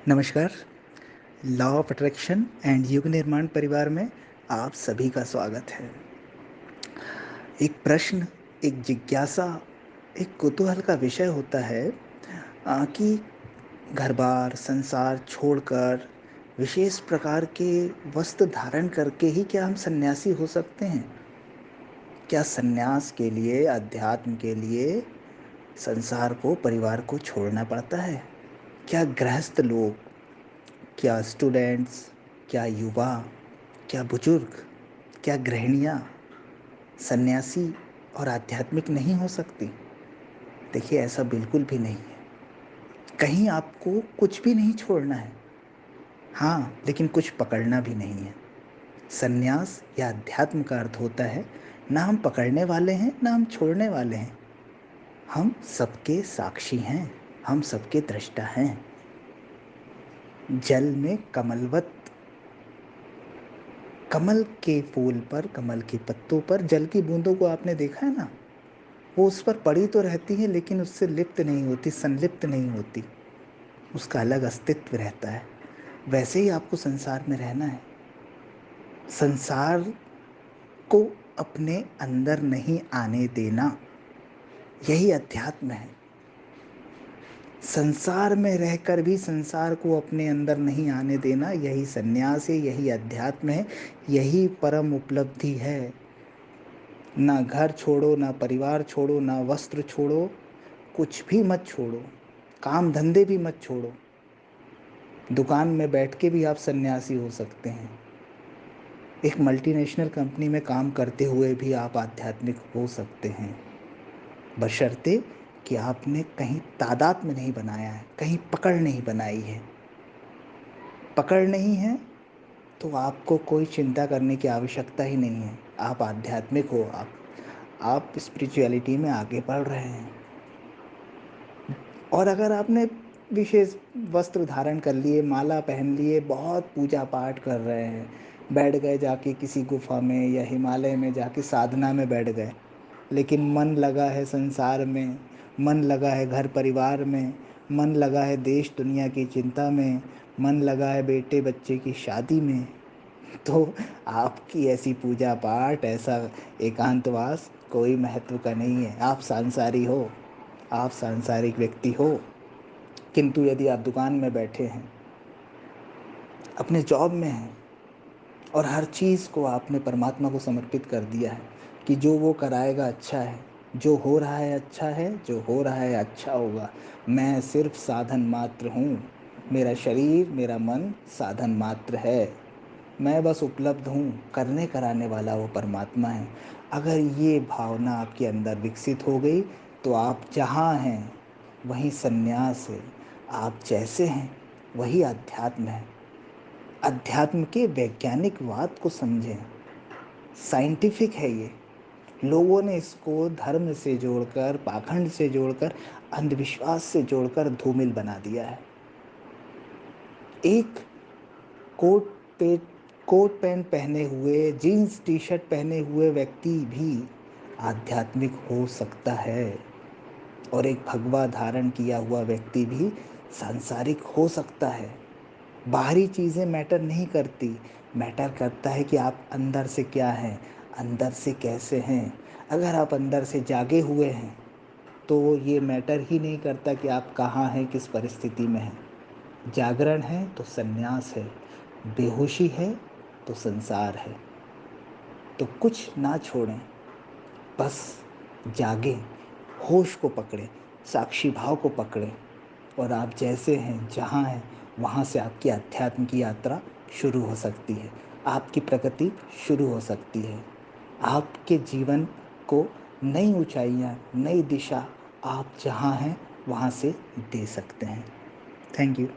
नमस्कार। Law of attraction and युग निर्माण परिवार में आप सभी का स्वागत है। एक प्रश्न, एक जिज्ञासा, एक कुतूहल का विषय होता है कि घर-बार, संसार छोड़कर विशेष प्रकार के वस्त्र धारण करके ही क्या हम सन्यासी हो सकते हैं? क्या सन्यास के लिए, अध्यात्म के लिए संसार को, परिवार को छोड़ना पड़ता है? क्या गृहस्थ लोग, क्या स्टूडेंट्स, क्या युवा, क्या बुजुर्ग, क्या गृहिणियाँ सन्यासी और आध्यात्मिक नहीं हो सकती? देखिए, ऐसा बिल्कुल भी नहीं है। कहीं आपको कुछ भी नहीं छोड़ना है। हाँ, लेकिन कुछ पकड़ना भी नहीं है। सन्यास या अध्यात्म का अर्थ होता है, ना हम पकड़ने वाले हैं, ना हम छोड़ने वाले हैं। हम सबके साक्षी हैं, हम सबके दृष्टा हैं। जल में कमलवत, कमल के फूल पर, कमल के पत्तों पर जल की बूंदों को आपने देखा है ना? वो उस पर पड़ी तो रहती है लेकिन उससे लिप्त नहीं होती, संलिप्त नहीं होती। उसका अलग अस्तित्व रहता है। वैसे ही आपको संसार में रहना है। संसार को अपने अंदर नहीं आने देना, यही अध्यात्म है। संसार में रहकर भी संसार को अपने अंदर नहीं आने देना, यही सन्यास है, यही अध्यात्म है, यही परम उपलब्धि है। ना घर छोड़ो, ना परिवार छोड़ो, ना वस्त्र छोड़ो, कुछ भी मत छोड़ो। काम धंधे भी मत छोड़ो। दुकान में बैठ के भी आप सन्यासी हो सकते हैं। एक मल्टीनेशनल कंपनी में काम करते हुए भी आप आध्यात्मिक हो सकते हैं, बशर्ते कि आपने कहीं तादाद में नहीं बनाया है, कहीं पकड़ नहीं बनाई है। पकड़ नहीं है तो आपको कोई चिंता करने की आवश्यकता ही नहीं है। आप आध्यात्मिक हो, आप स्पिरिचुअलिटी में आगे बढ़ रहे हैं। और अगर आपने विशेष वस्त्र धारण कर लिए, माला पहन लिए, बहुत पूजा पाठ कर रहे हैं, बैठ गए जाके किसी गुफा में या हिमालय में जाके साधना में बैठ गए, लेकिन मन लगा है संसार में, मन लगा है घर परिवार में, मन लगा है देश दुनिया की चिंता में, मन लगा है बेटे बच्चे की शादी में, तो आपकी ऐसी पूजा पाठ, ऐसा एकांतवास कोई महत्व का नहीं है। आप सांसारी हो, आप सांसारिक व्यक्ति हो। किंतु यदि आप दुकान में बैठे हैं, अपने जॉब में हैं और हर चीज़ को आपने परमात्मा को समर्पित कर दिया है कि जो वो कराएगा अच्छा है, जो हो रहा है अच्छा है, जो हो रहा है अच्छा होगा, मैं सिर्फ साधन मात्र हूँ, मेरा शरीर, मेरा मन साधन मात्र है, मैं बस उपलब्ध हूँ, करने कराने वाला वो परमात्मा है। अगर ये भावना आपके अंदर विकसित हो गई तो आप जहाँ हैं वहीं सन्यास है। आप जैसे हैं वही अध्यात्म है। अध्यात्म के वैज्ञानिकवाद को समझें। साइंटिफिक है ये। लोगों ने इसको धर्म से जोड़कर, पाखंड से जोड़कर, अंधविश्वास से जोड़कर धूमिल बना दिया है। एक कोट पे कोट पैंट पहने हुए, जीन्स टी शर्ट पहने हुए व्यक्ति भी आध्यात्मिक हो सकता है और एक भगवा धारण किया हुआ व्यक्ति भी सांसारिक हो सकता है। बाहरी चीज़ें मैटर नहीं करती, मैटर करता है कि आप अंदर से क्या हैं, अंदर से कैसे हैं। अगर आप अंदर से जागे हुए हैं तो ये मैटर ही नहीं करता कि आप कहाँ हैं, किस परिस्थिति में हैं। जागरण है तो सन्यास है, बेहोशी है तो संसार है। तो कुछ ना छोड़ें, बस जागें, होश को पकड़ें, साक्षी भाव को पकड़ें और आप जैसे हैं, जहाँ हैं, वहाँ से आपकी अध्यात्म की यात्रा शुरू हो सकती है। आपकी प्रगति शुरू हो सकती है। आपके जीवन को नई ऊंचाइयाँ, नई दिशा आप जहाँ हैं, वहाँ से दे सकते हैं। Thank you.